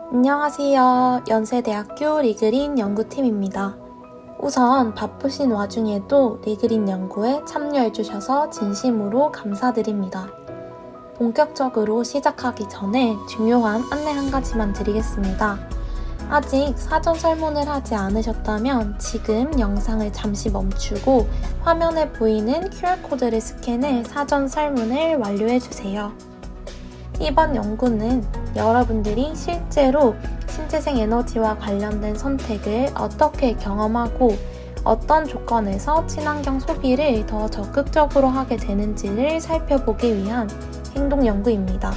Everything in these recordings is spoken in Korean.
안녕하세요. 연세대학교 리그린 연구팀입니다. 우선 바쁘신 와중에도 리그린 연구에 참여해주셔서 진심으로 감사드립니다. 본격적으로 시작하기 전에 중요한 안내 한 가지만 드리겠습니다. 아직 사전 설문을 하지 않으셨다면 지금 영상을 잠시 멈추고 화면에 보이는 QR코드를 스캔해 사전 설문을 완료해주세요. 이번 연구는 여러분들이 실제로 신재생 에너지와 관련된 선택을 어떻게 경험하고 어떤 조건에서 친환경 소비를 더 적극적으로 하게 되는지를 살펴보기 위한 행동 연구입니다.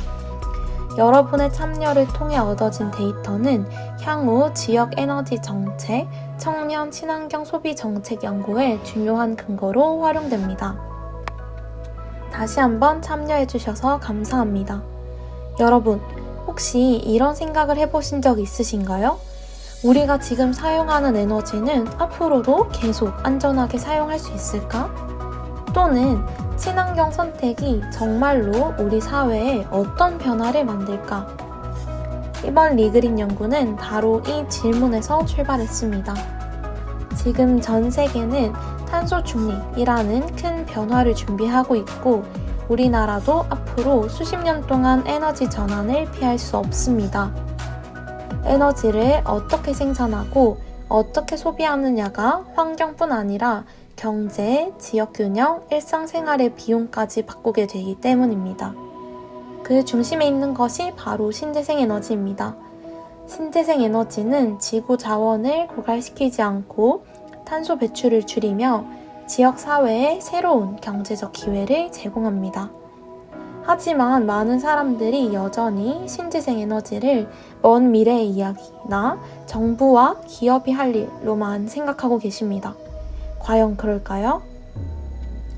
여러분의 참여를 통해 얻어진 데이터는 향후 지역 에너지 정책, 청년 친환경 소비 정책 연구의 중요한 근거로 활용됩니다. 다시 한번 참여해주셔서 감사합니다. 여러분, 혹시 이런 생각을 해보신 적 있으신가요? 우리가 지금 사용하는 에너지는 앞으로도 계속 안전하게 사용할 수 있을까? 또는 친환경 선택이 정말로 우리 사회에 어떤 변화를 만들까? 이번 리그린 연구는 바로 이 질문에서 출발했습니다. 지금 전 세계는 탄소 중립이라는 큰 변화를 준비하고 있고 우리나라도 앞으로 수십 년 동안 에너지 전환을 피할 수 없습니다. 에너지를 어떻게 생산하고 어떻게 소비하느냐가 환경뿐 아니라 경제, 지역균형, 일상생활의 비용까지 바꾸게 되기 때문입니다. 그 중심에 있는 것이 바로 신재생 에너지입니다. 신재생 에너지는 지구 자원을 고갈시키지 않고 탄소 배출을 줄이며 지역 사회에 새로운 경제적 기회를 제공합니다. 하지만 많은 사람들이 여전히 신재생 에너지를 먼 미래의 이야기나 정부와 기업이 할 일로만 생각하고 계십니다. 과연 그럴까요?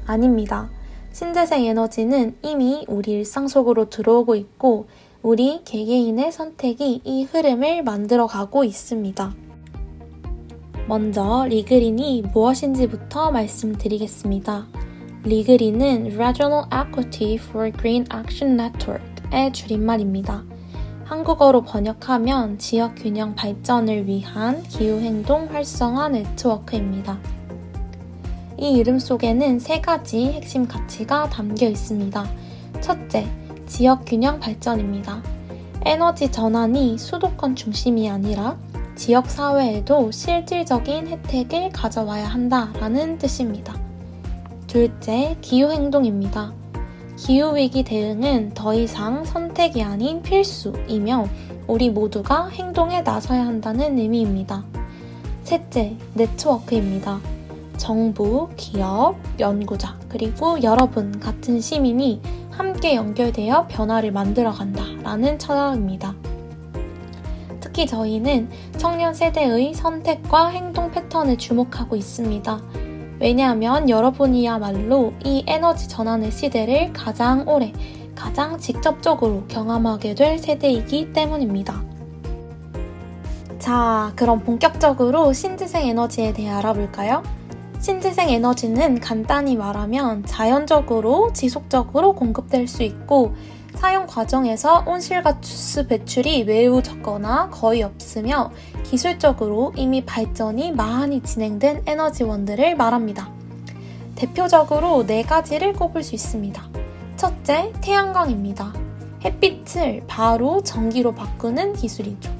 아닙니다. 신재생 에너지는 이미 우리 일상 속으로 들어오고 있고 우리 개개인의 선택이 이 흐름을 만들어가고 있습니다. 먼저 리그린이 무엇인지부터 말씀드리겠습니다. 리그린은 Regional Equity for Green Action Network의 줄임말입니다. 한국어로 번역하면 지역균형 발전을 위한 기후행동 활성화 네트워크입니다. 이 이름 속에는 세 가지 핵심 가치가 담겨 있습니다. 첫째, 지역균형 발전입니다. 에너지 전환이 수도권 중심이 아니라 지역사회에도 실질적인 혜택을 가져와야 한다라는 뜻입니다. 둘째, 기후행동입니다. 기후위기 대응은 더 이상 선택이 아닌 필수이며 우리 모두가 행동에 나서야 한다는 의미입니다. 셋째, 네트워크입니다. 정부, 기업, 연구자, 그리고 여러분 같은 시민이 함께 연결되어 변화를 만들어간다라는 철학입니다. 특히 저희는 청년 세대의 선택과 행동 패턴을 주목하고 있습니다. 왜냐하면 여러분이야말로 이 에너지 전환의 시대를 가장 오래, 가장 직접적으로 경험하게 될 세대이기 때문입니다. 자, 그럼 본격적으로 신재생 에너지에 대해 알아볼까요? 신재생 에너지는 간단히 말하면 자연적으로, 지속적으로 공급될 수 있고 사용 과정에서 온실가스 배출이 매우 적거나 거의 없으며 기술적으로 이미 발전이 많이 진행된 에너지원들을 말합니다. 대표적으로 4가지를 꼽을 수 있습니다. 첫째, 태양광입니다. 햇빛을 바로 전기로 바꾸는 기술이죠.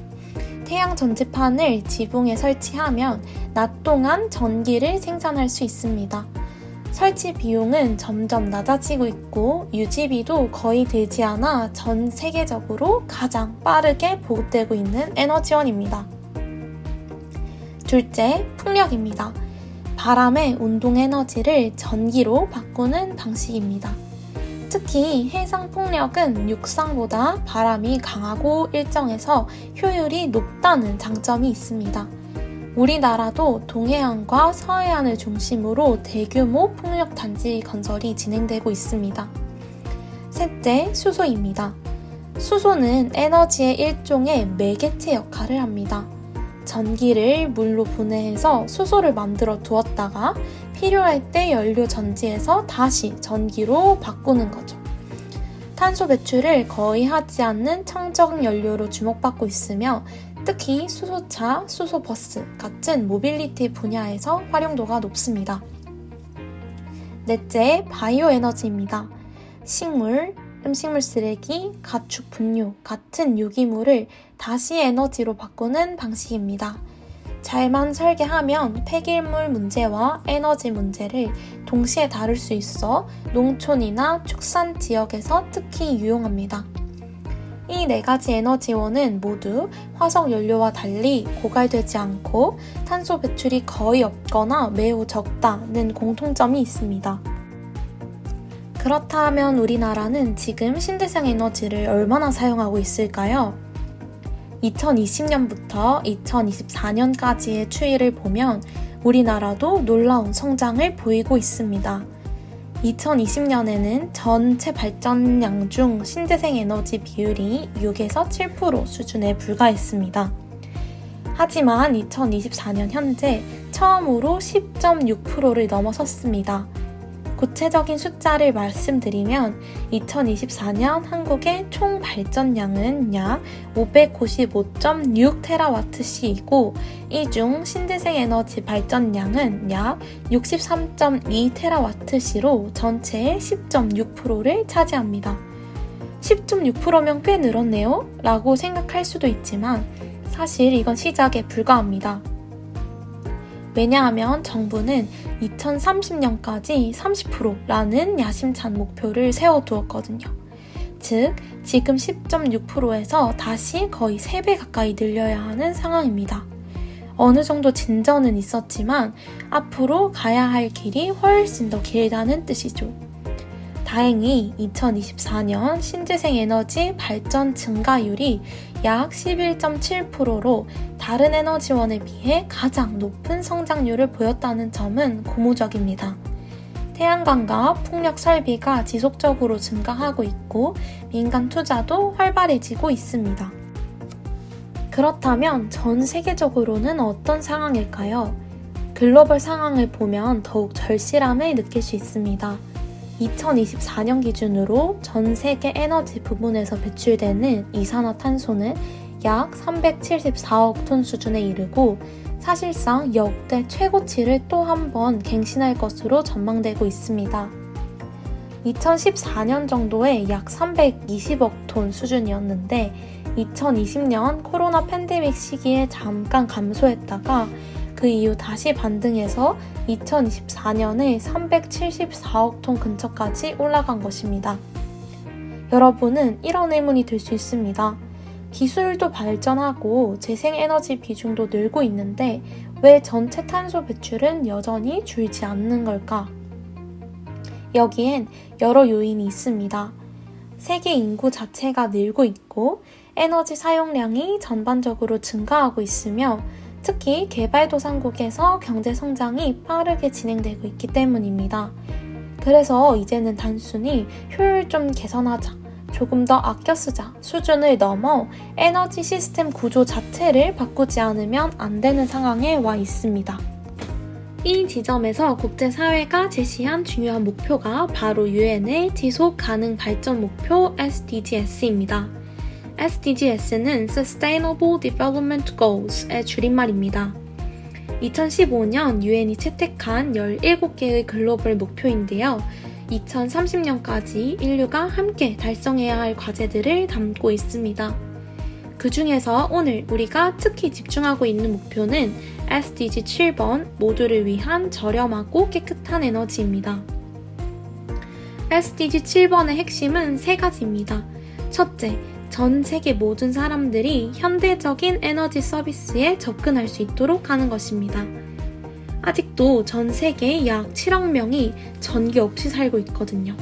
태양 전지판을 지붕에 설치하면 낮 동안 전기를 생산할 수 있습니다. 설치 비용은 점점 낮아지고 있고 유지비도 거의 들지 않아 전 세계적으로 가장 빠르게 보급되고 있는 에너지원입니다. 둘째, 풍력입니다. 바람의 운동 에너지를 전기로 바꾸는 방식입니다. 특히 해상 풍력은 육상보다 바람이 강하고 일정해서 효율이 높다는 장점이 있습니다. 우리나라도 동해안과 서해안을 중심으로 대규모 풍력단지 건설이 진행되고 있습니다. 셋째, 수소입니다. 수소는 에너지의 일종의 매개체 역할을 합니다. 전기를 물로 분해해서 수소를 만들어 두었다가 필요할 때 연료 전지해서 다시 전기로 바꾸는 거죠. 탄소 배출을 거의 하지 않는 청정 연료로 주목받고 있으며 특히 수소차, 수소버스 같은 모빌리티 분야에서 활용도가 높습니다. 넷째, 바이오 에너지입니다. 식물, 음식물 쓰레기, 가축 분뇨 같은 유기물을 다시 에너지로 바꾸는 방식입니다. 잘만 설계하면 폐기물 문제와 에너지 문제를 동시에 다룰 수 있어 농촌이나 축산 지역에서 특히 유용합니다. 이 4가지 에너지원은 모두 화석 연료와 달리 고갈되지 않고 탄소 배출이 거의 없거나 매우 적다는 공통점이 있습니다. 그렇다면 우리나라는 지금 신재생 에너지를 얼마나 사용하고 있을까요? 2020년부터 2024년까지의 추이를 보면 우리나라도 놀라운 성장을 보이고 있습니다. 2020년에는 전체 발전량 중 신재생 에너지 비율이 6에서 7% 수준에 불과했습니다. 하지만 2024년 현재 처음으로 10.6%를 넘어섰습니다. 구체적인 숫자를 말씀드리면 2024년 한국의 총 발전량은 약 595.6TWh이고 이 중 신재생 에너지 발전량은 약 63.2TWh로 전체의 10.6%를 차지합니다. 10.6%면 꽤 늘었네요? 라고 생각할 수도 있지만 사실 이건 시작에 불과합니다. 왜냐하면 정부는 2030년까지 30%라는 야심찬 목표를 세워두었거든요. 즉, 지금 10.6%에서 다시 거의 3배 가까이 늘려야 하는 상황입니다. 어느 정도 진전은 있었지만 앞으로 가야 할 길이 훨씬 더 길다는 뜻이죠. 다행히 2024년 신재생 에너지 발전 증가율이 약 11.7%로 다른 에너지원에 비해 가장 높은 성장률을 보였다는 점은 고무적입니다. 태양광과 풍력 설비가 지속적으로 증가하고 있고 민간 투자도 활발해지고 있습니다. 그렇다면 전 세계적으로는 어떤 상황일까요? 글로벌 상황을 보면 더욱 절실함을 느낄 수 있습니다. 2024년 기준으로 전 세계 에너지 부문에서 배출되는 이산화탄소는 약 374억 톤 수준에 이르고 사실상 역대 최고치를 또 한 번 갱신할 것으로 전망되고 있습니다. 2014년 정도에 약 320억 톤 수준이었는데 2020년 코로나 팬데믹 시기에 잠깐 감소했다가 그 이후 다시 반등해서 2024년에 374억 톤 근처까지 올라간 것입니다. 여러분은 이런 의문이 들 수 있습니다. 기술도 발전하고 재생에너지 비중도 늘고 있는데 왜 전체 탄소 배출은 여전히 줄지 않는 걸까? 여기엔 여러 요인이 있습니다. 세계 인구 자체가 늘고 있고 에너지 사용량이 전반적으로 증가하고 있으며 특히 개발도상국에서 경제 성장이 빠르게 진행되고 있기 때문입니다. 그래서 이제는 단순히 효율 좀 개선하자, 조금 더 아껴 쓰자 수준을 넘어 에너지 시스템 구조 자체를 바꾸지 않으면 안 되는 상황에 와 있습니다. 이 지점에서 국제사회가 제시한 중요한 목표가 바로 유엔의 지속 가능 발전 목표 SDGs입니다. SDGs는 Sustainable Development Goals의 줄임말입니다. 2015년 유엔이 채택한 17개의 글로벌 목표인데요. 2030년까지 인류가 함께 달성해야 할 과제들을 담고 있습니다. 그 중에서 오늘 우리가 특히 집중하고 있는 목표는 SDG 7번 모두를 위한 저렴하고 깨끗한 에너지입니다. SDG 7번의 핵심은 3가지입니다. 첫째, 전 세계 모든 사람들이 현대적인 에너지 서비스에 접근할 수 있도록 하는 것입니다. 아직도 전 세계 약 7억 명이 전기 없이 살고 있거든요.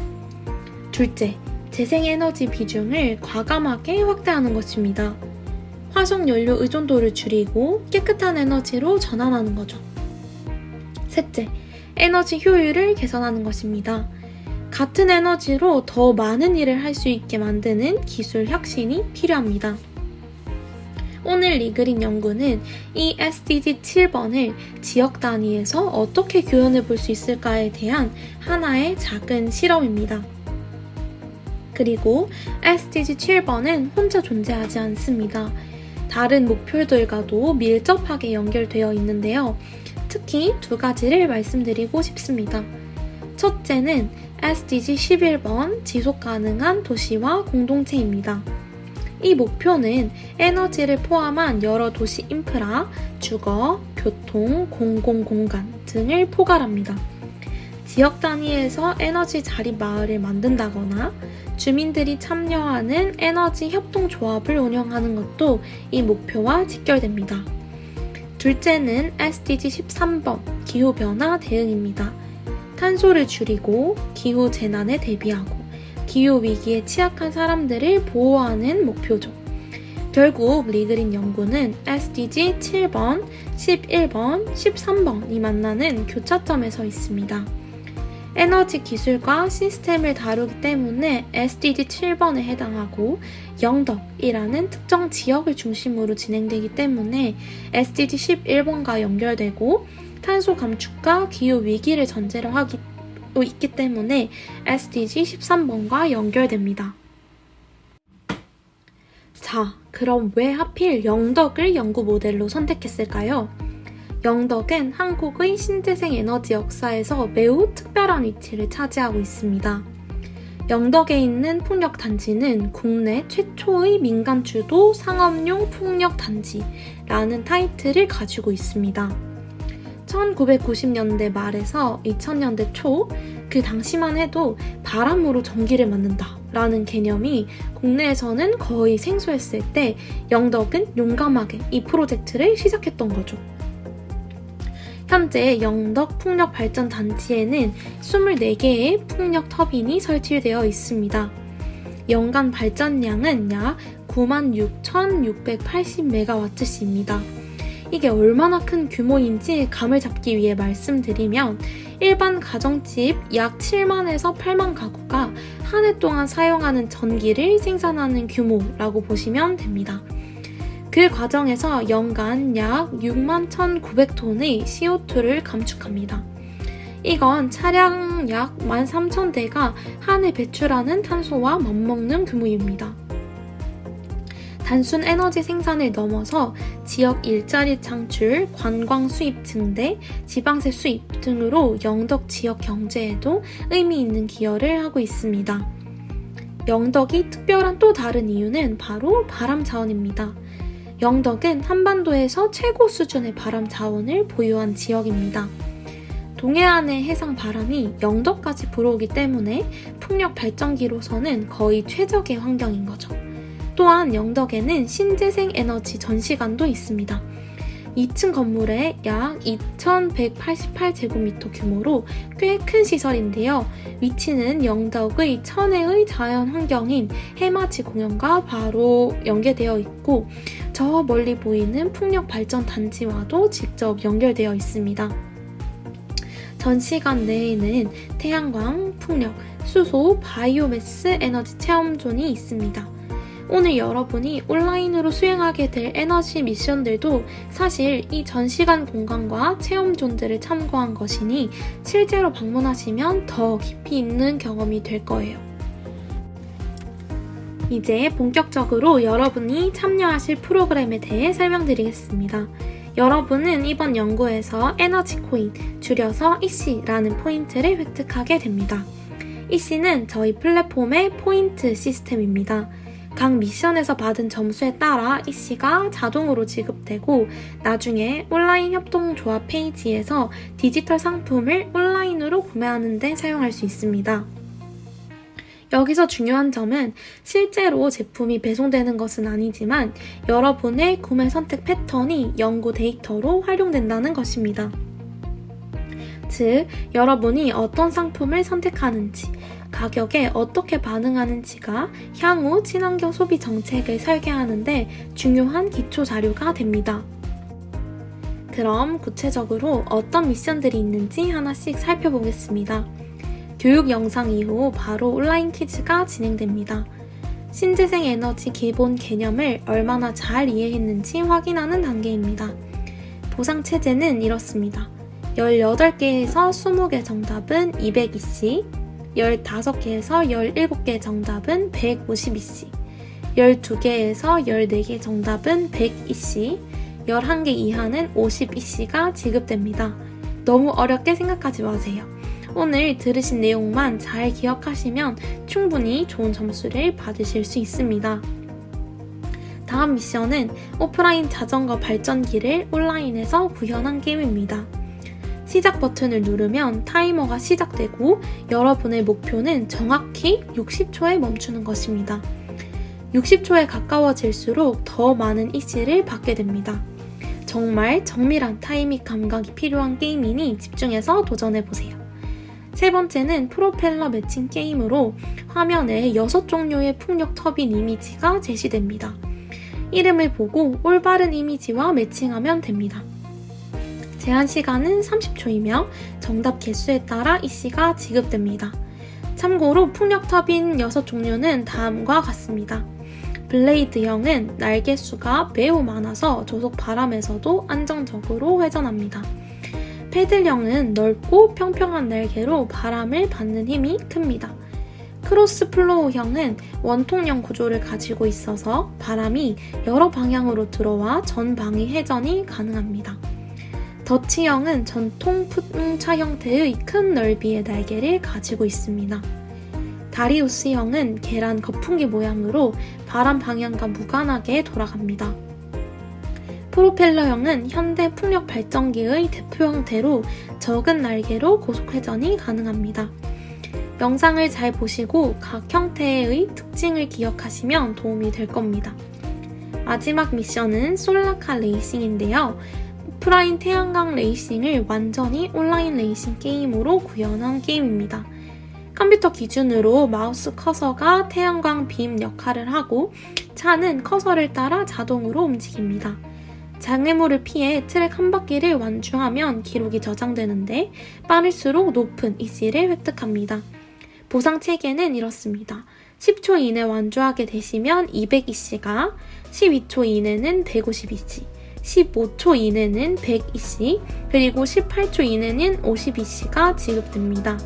둘째, 재생에너지 비중을 과감하게 확대하는 것입니다. 화석연료 의존도를 줄이고 깨끗한 에너지로 전환하는 거죠. 셋째, 에너지 효율을 개선하는 것입니다. 같은 에너지로 더 많은 일을 할 수 있게 만드는 기술 혁신이 필요합니다. 오늘 리그린 연구는 이 SDG 7번을 지역 단위에서 어떻게 규현해 볼 수 있을까에 대한 하나의 작은 실험입니다. 그리고 SDG 7번은 혼자 존재하지 않습니다. 다른 목표들과도 밀접하게 연결되어 있는데요. 특히 두 가지를 말씀드리고 싶습니다. 첫째는 SDG 11번 지속 가능한 도시와 공동체입니다. 이 목표는 에너지를 포함한 여러 도시 인프라, 주거, 교통, 공공공간 등을 포괄합니다. 지역 단위에서 에너지 자립 마을을 만든다거나 주민들이 참여하는 에너지 협동조합을 운영하는 것도 이 목표와 직결됩니다. 둘째는 SDG 13번 기후변화 대응입니다. 탄소를 줄이고 기후재난에 대비하고 기후위기에 취약한 사람들을 보호하는 목표죠. 결국 리그린 연구는 SDG 7번, 11번, 13번이 만나는 교차점에 서 있습니다. 에너지 기술과 시스템을 다루기 때문에 SDG 7번에 해당하고 영덕이라는 특정 지역을 중심으로 진행되기 때문에 SDG 11번과 연결되고 탄소 감축과 기후 위기를 전제로 하고 있기 때문에 SDG 13번과 연결됩니다. 자, 그럼 왜 하필 영덕을 연구 모델로 선택했을까요? 영덕은 한국의 신재생 에너지 역사에서 매우 특별한 위치를 차지하고 있습니다. 영덕에 있는 풍력단지는 국내 최초의 민간 주도 상업용 풍력단지라는 타이틀을 가지고 있습니다. 1990년대 말에서 2000년대 초, 그 당시만 해도 바람으로 전기를 만든다 라는 개념이 국내에서는 거의 생소했을 때 영덕은 용감하게 이 프로젝트를 시작했던 거죠. 현재 영덕 풍력발전단지에는 24개의 풍력 터빈이 설치되어 있습니다. 연간 발전량은 약 96,680MWh입니다. 이게 얼마나 큰 규모인지 감을 잡기 위해 말씀드리면 일반 가정집 약 7만에서 8만 가구가 한 해 동안 사용하는 전기를 생산하는 규모라고 보시면 됩니다. 그 과정에서 연간 약 6만 1,900톤의 CO2를 감축합니다. 이건 차량 약 13,000대가 한 해 배출하는 탄소와 맞먹는 규모입니다. 단순 에너지 생산을 넘어서 지역 일자리 창출, 관광 수입 증대, 지방세 수입 등으로 영덕 지역 경제에도 의미 있는 기여를 하고 있습니다. 영덕이 특별한 또 다른 이유는 바로 바람 자원입니다. 영덕은 한반도에서 최고 수준의 바람 자원을 보유한 지역입니다. 동해안의 해상 바람이 영덕까지 불어오기 때문에 풍력 발전기로서는 거의 최적의 환경인 거죠. 또한 영덕에는 신재생 에너지 전시관도 있습니다. 2층 건물에 약 2,188제곱미터 규모로 꽤 큰 시설인데요. 위치는 영덕의 천혜의 자연 환경인 해맞이 공원과 바로 연계되어 있고 저 멀리 보이는 풍력 발전 단지와도 직접 연결되어 있습니다. 전시관 내에는 태양광, 풍력, 수소, 바이오매스 에너지 체험존이 있습니다. 오늘 여러분이 온라인으로 수행하게 될 에너지 미션들도 사실 이 전시관 공간과 체험존들을 참고한 것이니 실제로 방문하시면 더 깊이 있는 경험이 될 거예요. 이제 본격적으로 여러분이 참여하실 프로그램에 대해 설명드리겠습니다. 여러분은 이번 연구에서 에너지 코인, 줄여서 EC라는 포인트를 획득하게 됩니다. EC는 저희 플랫폼의 포인트 시스템입니다. 각 미션에서 받은 점수에 따라 EC가 자동으로 지급되고 나중에 온라인 협동조합 페이지에서 디지털 상품을 온라인으로 구매하는 데 사용할 수 있습니다. 여기서 중요한 점은 실제로 제품이 배송되는 것은 아니지만 여러분의 구매 선택 패턴이 연구 데이터로 활용된다는 것입니다. 즉, 여러분이 어떤 상품을 선택하는지, 가격에 어떻게 반응하는지가 향후 친환경 소비 정책을 설계하는데 중요한 기초 자료가 됩니다. 그럼 구체적으로 어떤 미션들이 있는지 하나씩 살펴보겠습니다. 교육 영상 이후 바로 온라인 퀴즈가 진행됩니다. 신재생 에너지 기본 개념을 얼마나 잘 이해했는지 확인하는 단계입니다. 보상 체제는 이렇습니다. 18개에서 20개 정답은 200EC, 15개에서 17개 정답은 152C, 12개에서 14개 정답은 100EC, 11개 이하는 50EC가 지급됩니다. 너무 어렵게 생각하지 마세요. 오늘 들으신 내용만 잘 기억하시면 충분히 좋은 점수를 받으실 수 있습니다. 다음 미션은 오프라인 자전거 발전기를 온라인에서 구현한 게임입니다. 시작 버튼을 누르면 타이머가 시작되고 여러분의 목표는 정확히 60초에 멈추는 것입니다. 60초에 가까워질수록 더 많은 EC를 받게 됩니다. 정말 정밀한 타이밍 감각이 필요한 게임이니 집중해서 도전해보세요. 세 번째는 프로펠러 매칭 게임으로 화면에 6종류의 풍력 터빈 이미지가 제시됩니다. 이름을 보고 올바른 이미지와 매칭하면 됩니다. 제한 시간은 30초이며 정답 개수에 따라 EC가 지급됩니다. 참고로 풍력 터빈 6종류는 다음과 같습니다. 블레이드형은 날개수가 매우 많아서 조속 바람에서도 안정적으로 회전합니다. 패들형은 넓고 평평한 날개로 바람을 받는 힘이 큽니다. 크로스플로우형은 원통형 구조를 가지고 있어서 바람이 여러 방향으로 들어와 전방위 회전이 가능합니다. 더치형은 전통 풍차 형태의 큰 넓이의 날개를 가지고 있습니다. 다리우스형은 계란 거품기 모양으로 바람 방향과 무관하게 돌아갑니다. 프로펠러형은 현대 풍력 발전기의 대표 형태로 적은 날개로 고속 회전이 가능합니다. 영상을 잘 보시고 각 형태의 특징을 기억하시면 도움이 될 겁니다. 마지막 미션은 솔라카 레이싱인데요. 오프라인 태양광 레이싱을 완전히 온라인 레이싱 게임으로 구현한 게임입니다. 컴퓨터 기준으로 마우스 커서가 태양광 빔 역할을 하고 차는 커서를 따라 자동으로 움직입니다. 장애물을 피해 트랙 한 바퀴를 완주하면 기록이 저장되는데 빠를수록 높은 EC를 획득합니다. 보상 체계는 이렇습니다. 10초 이내 완주하게 되시면 200EC가, 12초 이내는 150EC, 15초 이내는 100EC, 그리고 18초 이내는 50EC가 지급됩니다.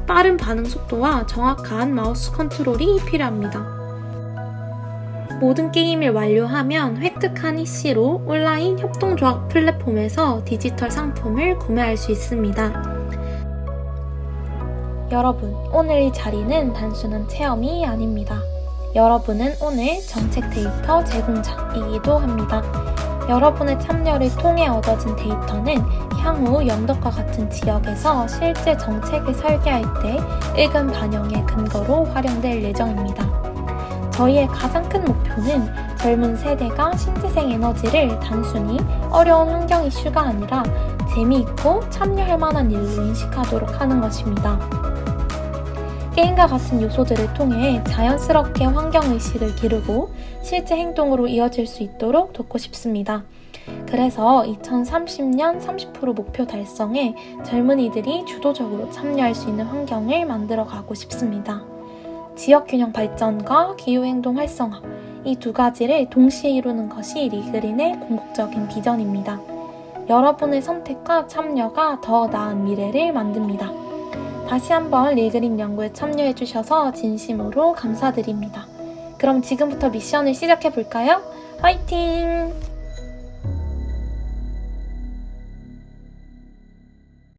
빠른 반응 속도와 정확한 마우스 컨트롤이 필요합니다. 모든 게임을 완료하면 획득한 EC로 온라인 협동조합 플랫폼에서 디지털 상품을 구매할 수 있습니다. 여러분, 오늘 이 자리는 단순한 체험이 아닙니다. 여러분은 오늘 정책 데이터 제공자이기도 합니다. 여러분의 참여를 통해 얻어진 데이터는 향후 영덕과 같은 지역에서 실제 정책을 설계할 때 의견 반영의 근거로 활용될 예정입니다. 저희의 가장 큰 목표는 젊은 세대가 신재생 에너지를 단순히 어려운 환경 이슈가 아니라 재미있고 참여할 만한 일로 인식하도록 하는 것입니다. 게임과 같은 요소들을 통해 자연스럽게 환경의식을 기르고 실제 행동으로 이어질 수 있도록 돕고 싶습니다. 그래서 2030년 30% 목표 달성에 젊은이들이 주도적으로 참여할 수 있는 환경을 만들어 가고 싶습니다. 지역균형 발전과 기후행동 활성화, 이 두 가지를 동시에 이루는 것이 리그린의 궁극적인 비전입니다. 여러분의 선택과 참여가 더 나은 미래를 만듭니다. 다시 한번 리그린 연구에 참여해주셔서 진심으로 감사드립니다. 그럼 지금부터 미션을 시작해볼까요? 화이팅!